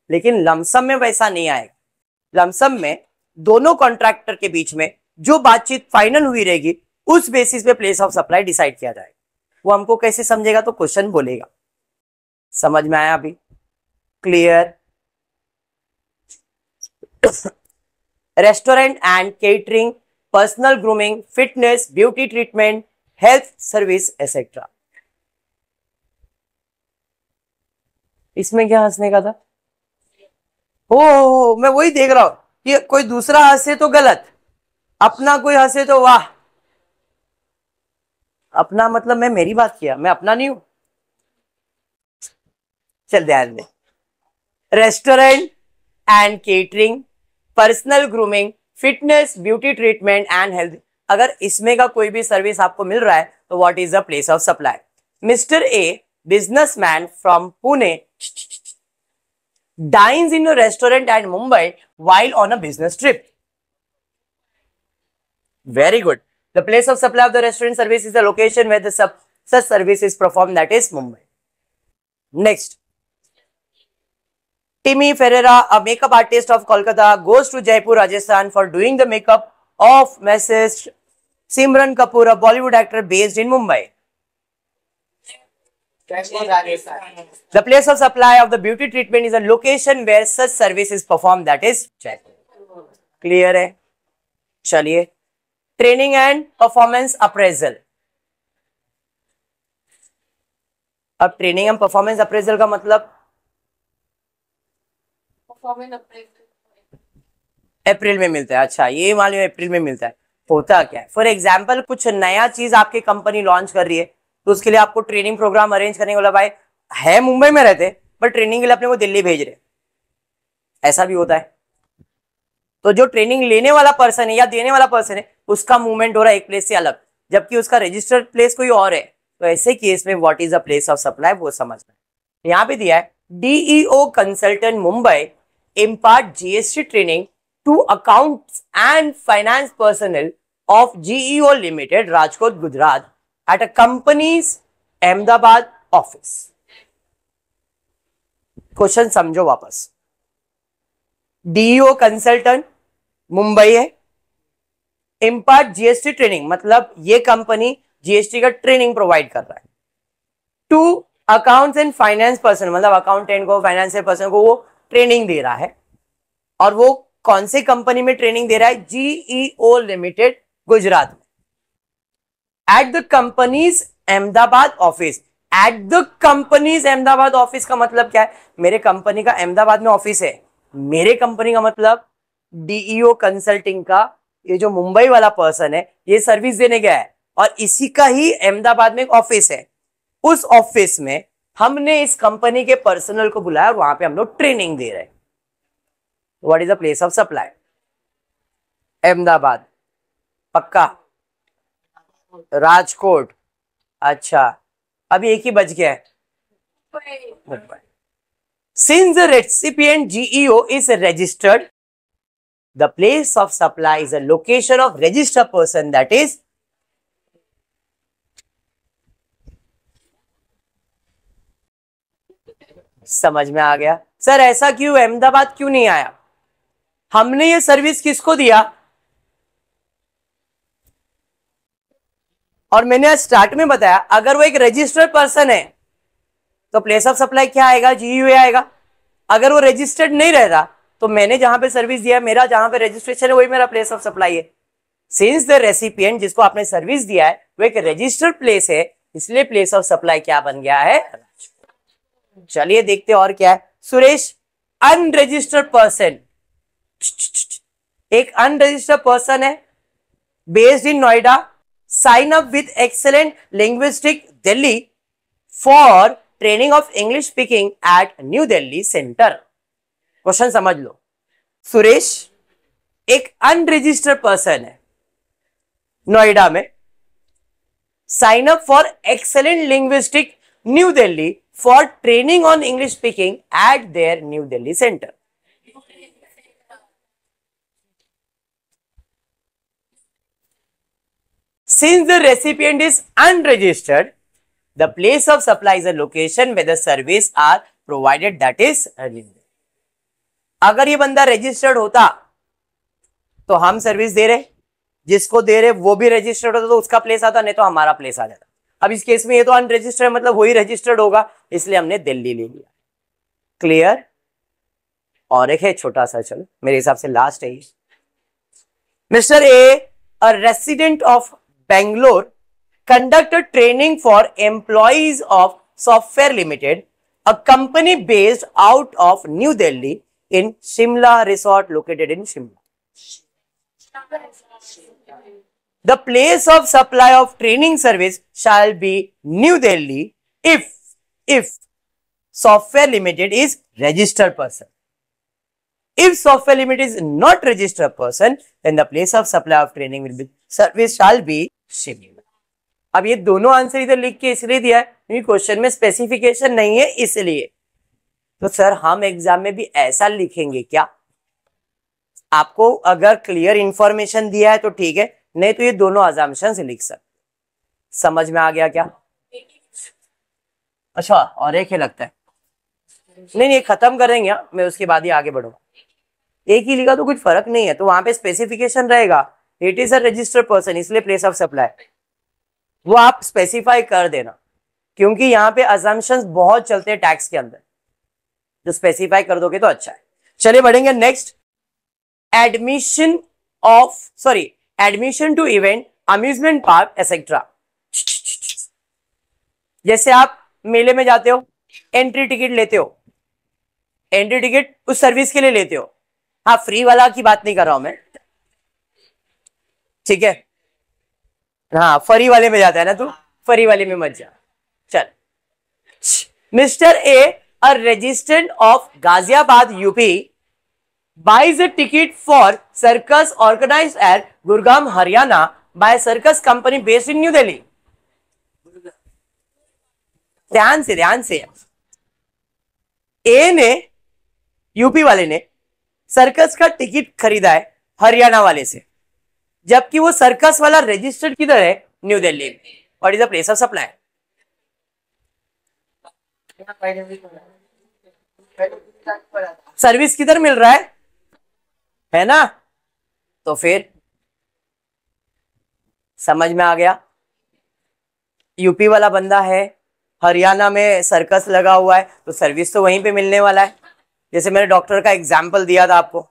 [SPEAKER 1] लेकिन लमसम में वैसा नहीं आएगा। लमसम में दोनों कॉन्ट्रैक्टर के बीच में जो बातचीत फाइनल हुई रहेगी उस बेसिस पे प्लेस ऑफ सप्लाई डिसाइड किया जाएगा। वो हमको कैसे समझेगा? तो क्वेश्चन बोलेगा। समझ में आया अभी? Clear? Restaurant and catering, personal grooming, fitness, beauty treatment, health service etcetera. इसमें क्या हंसने का था? मैं वही देख रहा हूं कि कोई दूसरा हंसे तो गलत, अपना कोई हंसे तो वाह। अपना मतलब मैं मेरी बात किया, मैं अपना नहीं हूं। चल ध्यान दे। Restaurant and catering, personal grooming, fitness, beauty treatment and health, अगर इसमें का कोई भी सर्विस आपको मिल रहा है तो what is the place of supply? Mister A, businessman from Pune, dines in a restaurant at Mumbai while on a business trip. Very good. The place of supply of the restaurant service is the location where the such service is performed, that is Mumbai. Next. Timmy Ferreira, a makeup artist of Kolkata, goes to Jaipur, Rajasthan for doing the makeup of Mrs. Simran Kapoor, a Bollywood actor based in Mumbai. The place of supply of the beauty treatment is a location where such service is performed, that is Jaipur. Clear है? चलिए, training and performance appraisal. अब training and performance appraisal का मतलब अप्रैल में मिलता है. अच्छा, ये मालूम अप्रैल में मिलता है. होता क्या है, फॉर एग्जाम्पल कुछ नया चीज आपकी कंपनी लॉन्च कर रही है, तो उसके लिए आपको ट्रेनिंग प्रोग्राम अरेंज करने वाला. भाई है मुंबई में रहते, पर ट्रेनिंग के लिए अपने को दिल्ली भेज रहे, ऐसा भी होता है. तो जो ट्रेनिंग लेने वाला पर्सन है या देने वाला पर्सन है, उसका मूवमेंट हो रहा है एक प्लेस से अलग, जबकि उसका रजिस्टर्ड प्लेस कोई और है. तो ऐसे केस में what is the place of supply वो समझना है. यहाँ पे दिया है DEO consultant Mumbai impart GST training to accounts and finance personnel of GEO limited Rajkot Gujarat at a company's Ahmedabad office. Question समझो वापस. डीईओ कंसल्टेंट मुंबई है, इम्पार्ट जीएसटी ट्रेनिंग मतलब ये कंपनी जीएसटी का ट्रेनिंग प्रोवाइड कर रहा है to accounts and finance person, मतलब अकाउंटेंट को, फाइनेंशियल पर्सन को वो ट्रेनिंग दे रहा है. और वो कौन सी कंपनी में ट्रेनिंग दे रहा है? जीईओ लिमिटेड गुजरात में at the companies Ahmedabad office. At the companies Ahmedabad office का मतलब क्या है? मेरे कंपनी का अहमदाबाद में ऑफिस है. मेरे कंपनी का मतलब डीईओ कंसल्टिंग का ये जो मुंबई वाला पर्सन है ये सर्विस देने गया है और इसी का ही अहमदाबाद में एक ऑफिस है. उस ऑफिस में हमने इस कंपनी के पर्सनल को बुलाया और वहां पे हम लोग ट्रेनिंग दे रहे हैं. What is the place of supply? Ahmedabad. पक्का? राजकोट. अच्छा, अभी एक ही बच गया है, Mumbai. Since the recipient GEO is registered, the place of supply is a location of registered person, that is समझ में आ गया. सर ऐसा क्यों, अहमदाबाद क्यों नहीं आया? हमने ये सर्विस किसको दिया? और मैंने आज स्टार्ट में बताया अगर वो एक रजिस्टर्ड पर्सन है तो प्लेस ऑफ सप्लाई क्या आएगा? जीईओ आएगा. अगर वो रजिस्टर्ड नहीं रहता तो मैंने जहां पे सर्विस दिया, मेरा जहां पे रजिस्ट्रेशन है वही मेरा प्लेस ऑफ सप्लाई है. सिंस द रेसिपिएंट जिसको आपने सर्विस दिया है वो एक रजिस्टर्ड प्लेस है, इसलिए प्लेस ऑफ सप्लाई क्या बन गया है? चलिए देखते और क्या है. Suresh, unregistered person. एक अनरजिस्टर्ड पर्सन है based in Noida, sign up with excellent linguistic Delhi for training of English speaking at New Delhi centre. Question समझ लो. सुरेश एक अनरजिस्टर्ड पर्सन है नोएडा में, sign up for excellent linguistic New Delhi for training on English speaking at their New Delhi centre. Since the recipient is unregistered, the place of supply is a location where the service are provided, that is registered. अगर ये बंदा registered होता तो हम service दे रहे, जिसको दे रहे वो भी रजिस्टर्ड होता तो उसका प्लेस आता, नहीं तो हमारा प्लेस आ जाता. अब इस केस में ये तो अनरजिस्टर्ड मतलब वही रजिस्टर्ड होगा, इसलिए हमने दिल्ली ले लिया. क्लियर? और एक है छोटा सा, चलो मेरे हिसाब से लास्ट है. Mister A, a resident of Bangalore, conducted training for employees of Software Limited, a company based out of New Delhi in Shimla Resort located in Shimla. The place of supply of training service shall be New Delhi if Software Limited is registered person. If Software Limited is not registered person, then the place of supply of training will be service shall be Shimla. अब ये दोनों answer इधर लिख के इसलिए दिया है क्योंकि क्वेश्चन में स्पेसिफिकेशन नहीं है, इसलिए. तो सर हम एग्जाम में भी ऐसा लिखेंगे क्या? आपको अगर क्लियर इंफॉर्मेशन दिया है तो ठीक है, नहीं तो ये दोनों अजम्पशन से लिख सकते. समझ में आ गया क्या? अच्छा, और एक है लगता है. नहीं, ये खत्म करेंगे, मैं उसके बाद ही आगे बढ़ूंगा. एक ही लिखा तो कुछ फर्क नहीं है, तो वहां पे स्पेसिफिकेशन रहेगा it is a registered person, इसलिए प्लेस ऑफ सप्लाई वो आप स्पेसिफाई कर देना. क्योंकि यहाँ पे assumptions बहुत चलते हैं टैक्स के अंदर, जो स्पेसिफाई कर दोगे तो अच्छा है। चलिए बढ़ेंगे next, admission to event, amusement park etcetera. जैसे आप मेले में जाते हो, एंट्री टिकट लेते हो, एंट्री टिकट उस सर्विस के लिए लेते हो। हाँ, फ्री वाला की बात नहीं कर रहा हूं मैं, ठीक है। हाँ, फरी वाले में जाता है ना तू, फरी वाले में मत जा। चल, mister A, a resistant of Ghaziabad UP, buys a ticket for circus organized at Gurgaon, Haryana by a circus company based in New Delhi. ध्यान से ए ने, यूपी वाले ने सर्कस का टिकट खरीदा है हरियाणा वाले से, जबकि वो सर्कस वाला रजिस्टर्ड किधर है? न्यू दिल्ली में। What is the place of supply? Service किधर मिल रहा है ना? तो फिर समझ में आ गया, यूपी वाला बंदा है, हरियाणा में सर्कस लगा हुआ है, तो सर्विस तो वहीं पे मिलने वाला है। जैसे मैंने डॉक्टर का एग्जाम्पल दिया था आपको,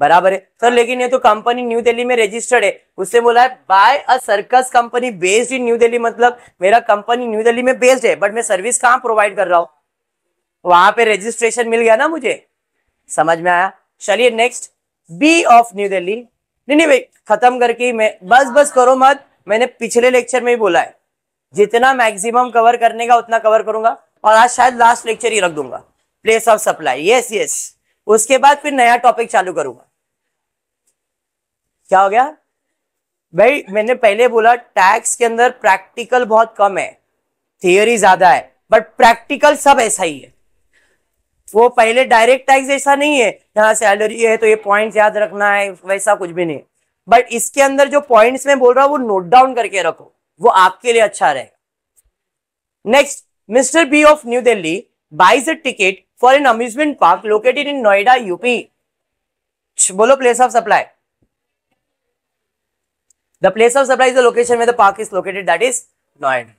[SPEAKER 1] बराबर है सर। लेकिन ये तो कंपनी न्यू दिल्ली में रजिस्टर्ड है, उससे बोला है by a circus company based in New Delhi, मतलब मेरा कंपनी न्यू दिल्ली में बेस्ड है, बट मैं सर्विस कहाँ प्रोवाइड कर रहा हूँ? वहां पे रजिस्ट्रेशन मिल गया ना मुझे, समझ में आया। चलिए next, B of New Delhi. नहीं भाई, खत्म करके मैं बस करो मत, मैंने पिछले लेक्चर में ही बोला है जितना मैक्सिमम कवर करने का उतना कवर करूंगा, और आज शायद लास्ट लेक्चर ही रख दूंगा, प्लेस ऑफ सप्लाई। यस, उसके बाद फिर नया टॉपिक चालू करूंगा। क्या हो गया भाई? मैंने पहले बोला टैक्स के अंदर प्रैक्टिकल बहुत कम है, थियरी ज्यादा है, बट प्रैक्टिकल सब ऐसा ही है। वो पहले डायरेक्ट टैक्स ऐसा नहीं है, यहाँ सैलरी है तो ये पॉइंट्स याद रखना है, वैसा कुछ भी नहीं। बट इसके अंदर जो पॉइंट्स में बोल रहा हूं वो नोट डाउन करके रखो, वो आपके लिए अच्छा रहेगा। Next, mister B of New Delhi buys a ticket for an amusement park located in Noida UP. बोलो place of supply. The place of supply is the location में the park is located, that is Noida.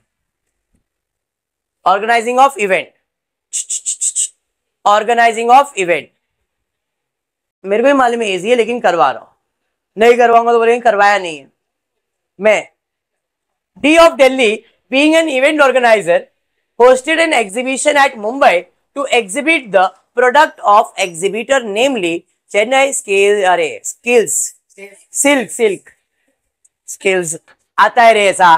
[SPEAKER 1] Organising of event, organising of event मेरे को ही मालूम है easy है, लेकिन करवा रहा हूं, नहीं करवाऊंगा तो बोलेंगे करवाया नहीं है। मैं D of Delhi being an event organiser hosted an exhibition at Mumbai to exhibit the product of exhibitor, namely Chennai silk skills आता है रे ऐसा?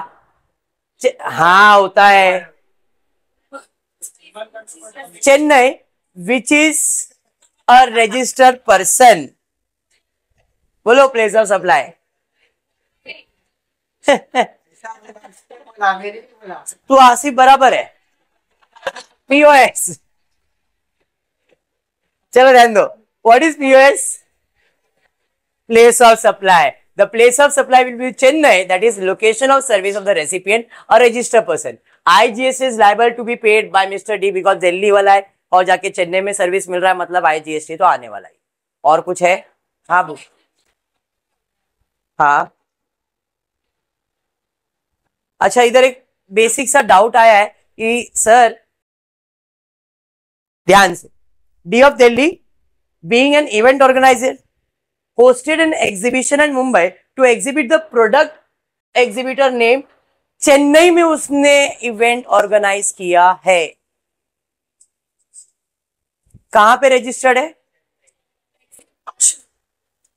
[SPEAKER 1] हाँ होता है। Chennai which is a registered person। बोलो प्लेस ऑफ सप्लाई। तू आसिफ बराबर है, पीओएस। चलो ध्यान दो, what is POS? Place of supply. The place of supply will be Chennai, that is location of service of the recipient और registered person. IGST is liable to be paid by mister D because Delhi वाला है और जाके चेन्नई में service मिल रहा है, मतलब IGST तो आने वाला है। और कुछ है? हाँ हाँ, अच्छा इधर एक बेसिक सा डाउट आया है कि सर ध्यान से, D of Delhi being an event organiser hosted an exhibition in Mumbai to exhibit the product, exhibitor name, Chennai में उसने इवेंट ऑर्गेनाइज किया है। कहां पे रजिस्टर्ड है?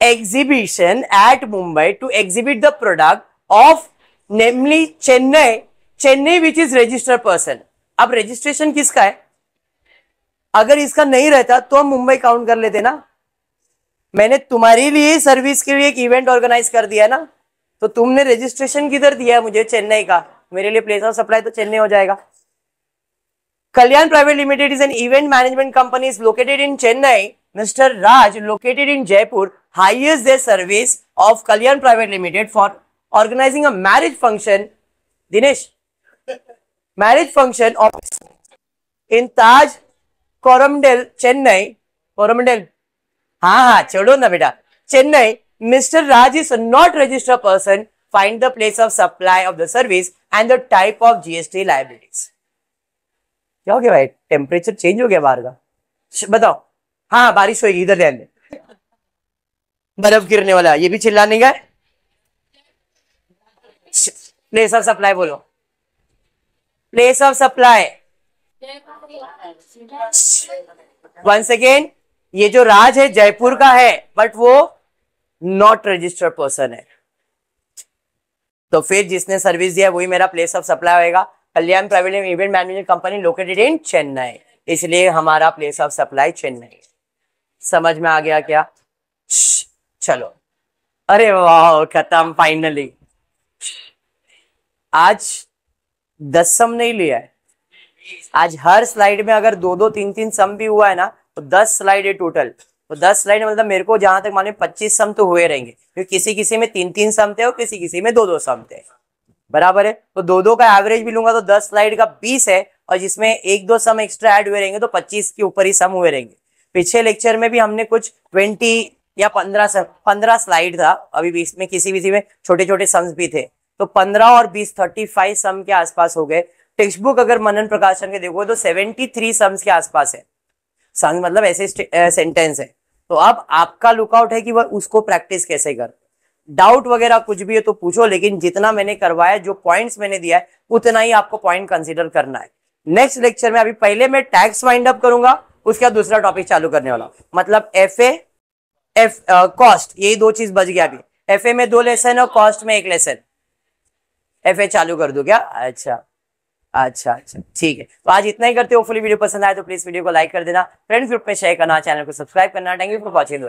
[SPEAKER 1] Exhibition at Mumbai to exhibit the product of namely Chennai which is registered person. अब registration किसका है? अगर इसका नहीं रहता तो हम मुंबई काउंट कर लेते ना। मैंने तुम्हारे लिए सर्विस के लिए एक इवेंट ऑर्गेनाइज कर दिया ना, तो तुमने रजिस्ट्रेशन किधर दिया है मुझे? चेन्नई का। मेरे लिए प्लेस ऑफ सप्लाई तो चेन्नई हो जाएगा। Kalyan private limited is an event management company is located in Chennai. Mister Raj located in Jaipur hires their service of Kalyan Private Limited for organizing a marriage function. Dinesh, marriage function of in Taj Coromandel, Chennai. Coromandel, हाँ छोड़ो ना बेटा, Chennai. Mister Raj is not registered person. Find the place of supply of the service and the type of GST liabilities. क्या हो गया भाई, temperature change हो गया बाहर का? बताओ। हाँ बारिश होगी, इधर ध्यान दे, बर्फ गिरने वाला, ये भी चिल्लाने का है। प्लेस ऑफ सप्लाई बोलो, place of supply. One second, ये जो राज है जयपुर का है, बट वो नॉट रजिस्टर्ड पर्सन है, तो फिर जिसने सर्विस दिया वही मेरा प्लेस ऑफ सप्लाई होगा। Kalyan private event management company located in Chennai, इसलिए हमारा प्लेस ऑफ सप्लाई चेन्नई। समझ में आ गया क्या? चलो, अरे वाह खत्म फाइनली। आज 10 सम नहीं लिया है, आज हर स्लाइड में अगर 2-2 3-3 सम भी हुआ है ना, तो 10 स्लाइड है टोटल। तो 10 स्लाइड मतलब मेरे को जहां तक मालूम 25 सम तो हुए रहेंगे, क्योंकि किसी किसी में 3-3 सम थे और किसी किसी में 2-2 सम थे, बराबर है। तो 2-2 का एवरेज भी लूंगा तो 10 स्लाइड का 20 है, और जिसमें 1-2 सम एक्स्ट्रा ऐड हुए रहेंगे तो 25 के ऊपर ही सम हुए रहेंगे। पिछले लेक्चर में भी हमने कुछ 20 या 15 स्लाइड था, अभी बीच में किसी में छोटे छोटे सम्स भी थे, तो 15 और 20 35 सम के आसपास हो गए। टेक्स्ट बुक अगर मनन प्रकाशन के देखो तो 73 सम्स के आसपास है। सम मतलब ऐसे सेंटेंस है। तो अब आपका लुकआउट है कि वह उसको प्रैक्टिस कैसे कर। डाउट वगैरह कुछ भी है तो पूछो, लेकिन जितना मैंने करवाया, जो पॉइंट्स मैंने दिया है, उतना ही आपको पॉइंट कंसीडर करना है। नेक्स्ट लेक्चर में अभी पहले मैं टैक्स वाइंड अप करूंगा, उसके बाद दूसरा टॉपिक चालू करने वाला, मतलब कॉस्ट, यही 2 चीज बच गया अभी। एफए में 2 लेसन और कॉस्ट में 1 लेसन। एफए चालू कर दूं क्या? अच्छा अच्छा अच्छा ठीक है, तो आज इतना ही करते हो। फुली वीडियो पसंद आए तो प्लीज वीडियो को लाइक कर देना, फ्रेंड्स ग्रुप में शेयर करना, चैनल को सब्सक्राइब करना। Thank you for watching.